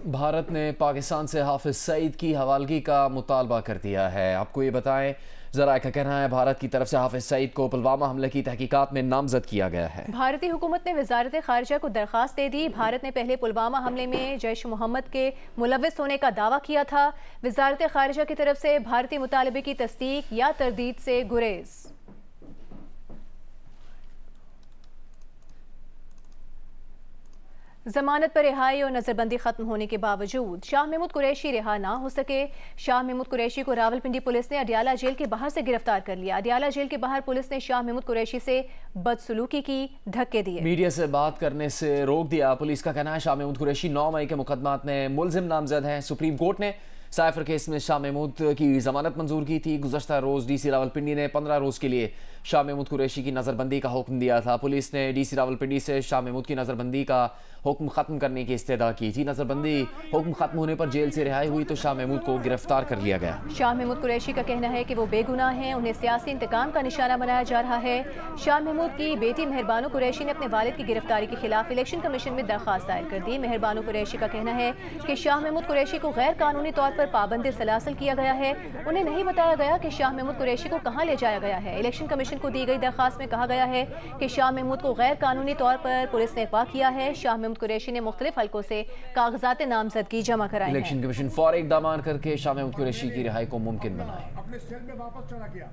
भारत ने पाकिस्तान से हाफिज सईद की हवालगी का मुतालबा कर दिया है। आपको ये बताएं, जरा का कहना है भारत की तरफ से हाफिज सईद को पुलवामा हमले की तहकीकात में नामजद किया गया है। भारतीय हुकूमत ने वजारत खारिजा को दरखास्त दे दी। भारत ने पहले पुलवामा हमले में जैश मोहम्मद के मुलव्विस होने का दावा किया था। वजारत खारिजा की तरफ से भारतीय मुतालबे की तस्दीक या तरदीद से गुरेज। जमानत पर रिहाई और नजरबंदी खत्म होने के बावजूद शाह महमूद कुरैशी रिहा ना हो सके। शाह महमूद कुरैशी को रावलपिंडी पुलिस ने अडियाला जेल के बाहर से गिरफ्तार कर लिया। अडियाला जेल के बाहर पुलिस ने शाह महमूद कुरैशी से बदसलूकी की, धक्के दिए, मीडिया से बात करने से रोक दिया। पुलिस का कहना है शाह महमूद कुरैशी 9 मई के मुकदमात में मुलजिम नामजद है। सुप्रीम कोर्ट ने साइफर केस में शाह महमूद की जमानत मंजूर की थी। गुज़श्ता रोज डीसी रावलपिंडी ने 15 रोज के लिए शाह महमूद कुरैशी की नजरबंदी का हुक्म दिया था। पुलिस ने डीसी रावलपिंडी से शाह महमूद की नजरबंदी का हुक्म खत्म करने की इस्तदा की थी। नजरबंदी हुक्म खत्म होने पर जेल से रिहाई हुई तो शाह महमूद को गिरफ्तार कर लिया गया। शाह महमूद कुरैशी का कहना है कि वो बेगुनाह हैं, उन्हें सियासी इंतकाम का निशाना बनाया जा रहा है। शाह महमूद की बेटी मेहरबानो कुरैशी ने अपने वालिद की गिरफ्तारी के खिलाफ इलेक्शन कमीशन में दरखास्त दायर कर दी। मेहरबानो कुरैशी का कहना है कि शाह महमूद कुरैशी को गैर कानूनी तौर पर पाबंदी सलासल किया गया है। उन्हें नहीं बताया गया कि शाह महमूद कुरैशी को कहाँ ले जाया गया है। इलेक्शन कमीशन को दी गई दरखास्त में कहा गया है कि शाह महमूद को गैर कानूनी तौर पर पुलिस ने अगवा किया है। शाह महमूद कुरैशी ने मुख्तलिफ हलकों से कागजात नामजदगी जमा कराए। इलेक्शन कमीशन फौरी इक़दाम करके शाह महमूद कुरैशी की रिहाई को मुमकिन बनाए। अपने सेल में वापस चला गया।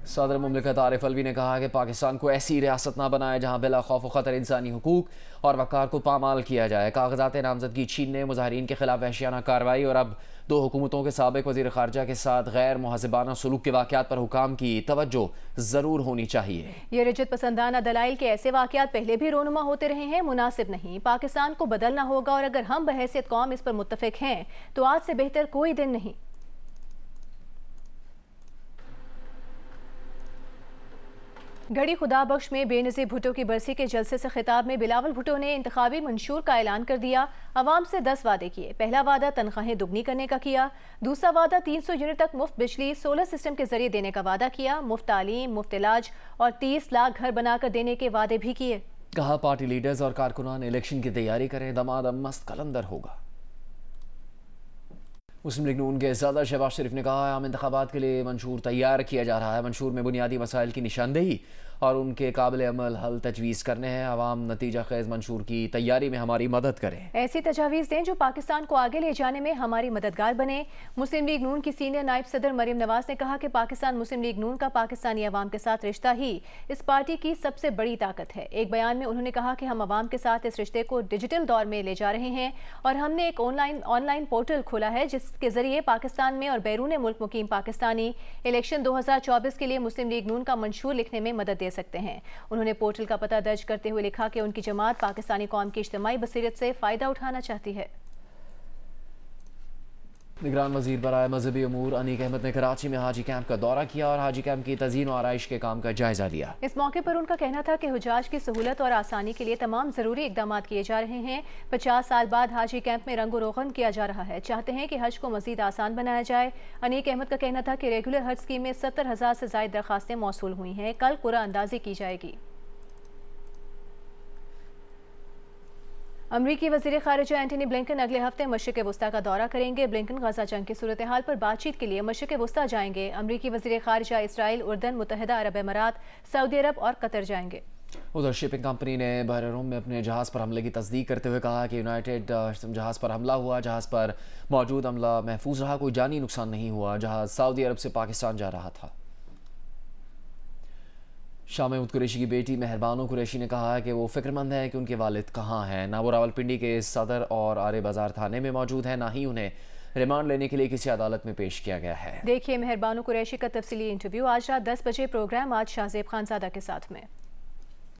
सदर मुमलिकत आरिफ अलवी ने कहा कि पाकिस्तान को ऐसी रियासत ना बनाए जहां बिला खौफ खतर इंसानी हुकूक और वक़ार को पामाल किया जाए। कागजात नामजदगी छीनने, मुजाहिरीन के खिलाफ वहशियाना कार्रवाई और अब 2 हुकूमतों के साबिक वज़ीर ख़ारजा के साथ गैर मुहज़्ज़बाना सलूक के वाक़यात पर हुकाम की तवज्जो ज़रूर होनी चाहिए। ये रजत पसंदाना दलाइल के ऐसे वाक़यात पहले भी रोनुमा होते रहे हैं, मुनासिब नहीं। पाकिस्तान को बदलना होगा और अगर हम बहैसियत कौम इस पर मुत्तफ़िक हैं तो आज से बेहतर कोई दिन नहीं। गढ़ी खुदा बख्श में बेनज़ीर भुट्टो की बरसी के जलसे से खिताब में बिलावल भुट्टो ने इंतखाबी मंशूर का ऐलान कर दिया। अवाम से 10 वादे किए। पहला वादा तनख्वाहें दुगनी करने का किया। दूसरा वादा 300 यूनिट तक मुफ्त बिजली सोलर सिस्टम के जरिए देने का वादा किया। मुफ्त तालीम, मुफ्त इलाज और 30 लाख घर बनाकर देने के वादे भी किए। कहा पार्टी लीडर्स और कारकुनान इलेक्शन की तैयारी करें, दमादम मस्त कलंदर होगा। मुस्लिम लीग नून के सदर शहबाज शरीफ ने कहा आम इंतखाबात के लिए मंशूर तैयार किया जा रहा है। मंशूर में बुनियादी मसाइल की निशानदेही और उनके काबिल अमल हल तजवीज़ करने हैं। आवाम नतीजा खेज़ मंशूर की तैयारी में हमारी मदद करें। ऐसी तजावीज़ दें जो पाकिस्तान को आगे ले जाने में हमारी मददगार बने। मुस्लिम लीग नून की सीनियर नायब सदर मरियम नवाज ने कहा कि पाकिस्तान मुस्लिम लीग नून का पाकिस्तानी अवाम के साथ रिश्ता ही इस पार्टी की सबसे बड़ी ताकत है। एक बयान में उन्होंने कहा कि हम अवाम के साथ इस रिश्ते को डिजिटल दौर में ले जा रहे हैं और हमने एक ऑनलाइन पोर्टल खोला है जिसके जरिए पाकिस्तान में और बैरून मुल्क मुकीम पाकिस्तानी इलेक्शन 2024 के लिए मुस्लिम लीग नून का मंशूर लिखने में मदद दे सकते हैं। उन्होंने पोर्टल का पता दर्ज करते हुए लिखा कि उनकी जमात पाकिस्तानी कौम की इज्तिमाई बसीरत से फायदा उठाना चाहती है। निगरान वजीर बराए मजहबी अमूर अनीक अहमद ने कराची में हाजी कैंप का दौरा किया और हाजी कैंप की तज़ीन और आराइश के काम का जायजा लिया। इस मौके पर उनका कहना था कि हुजाज की सहूलत और आसानी के लिए तमाम जरूरी इकदाम किए जा रहे हैं। 50 साल बाद हाजी कैंप में रंगो रोगन किया जा रहा है। चाहते हैं कि हज को मजीद आसान बनाया जाए। अनीक अहमद का कहना था कि रेगुलर हज स्कीम में 70,000 से ज्यादा दरखास्तें मौसूल हुई हैं। कल कुरान अंदाजी की जाएगी। अमरीकी वज़ीर ख़ारिजा एंटनी ब्लिंकन अगले हफ्ते मशरिक़ वस्ता का दौरा करेंगे। ब्लिंकन गजा जंग की सूरत हाल पर बातचीत के लिए मशरिक़ वस्ता जाएंगे। अमरीकी वज़ीर ख़ारिजा इसराइल, उर्दन, मुत्तहिदा अरब अमारात, सऊदी अरब और कतर जाएंगे। उधर शिपिंग कंपनी ने बहर रोम में अपने जहाज़ पर हमले की तस्दीक करते हुए कहा कि यूनाइटेड जहाज़ पर हमला हुआ। जहाज़ पर मौजूद अमला महफूज रहा, कोई जानी नुकसान नहीं हुआ। जहाज़ सऊदी अरब से पाकिस्तान जा रहा था। शाह महमूद कुरैशी की बेटी मेहरबानो कुरैशी ने कहा है कि वो फिक्रमंद है कि उनके वालिद कहाँ हैं। ना वो रावलपिंडी के सदर और आरे बाजार थाने में मौजूद है, ना ही उन्हें रिमांड लेने के लिए किसी अदालत में पेश किया गया है। देखिए मेहरबानो कुरैशी का तफसीली इंटरव्यू आज रात 10 बजे प्रोग्राम आज शाहजेब खानजादा के साथ में।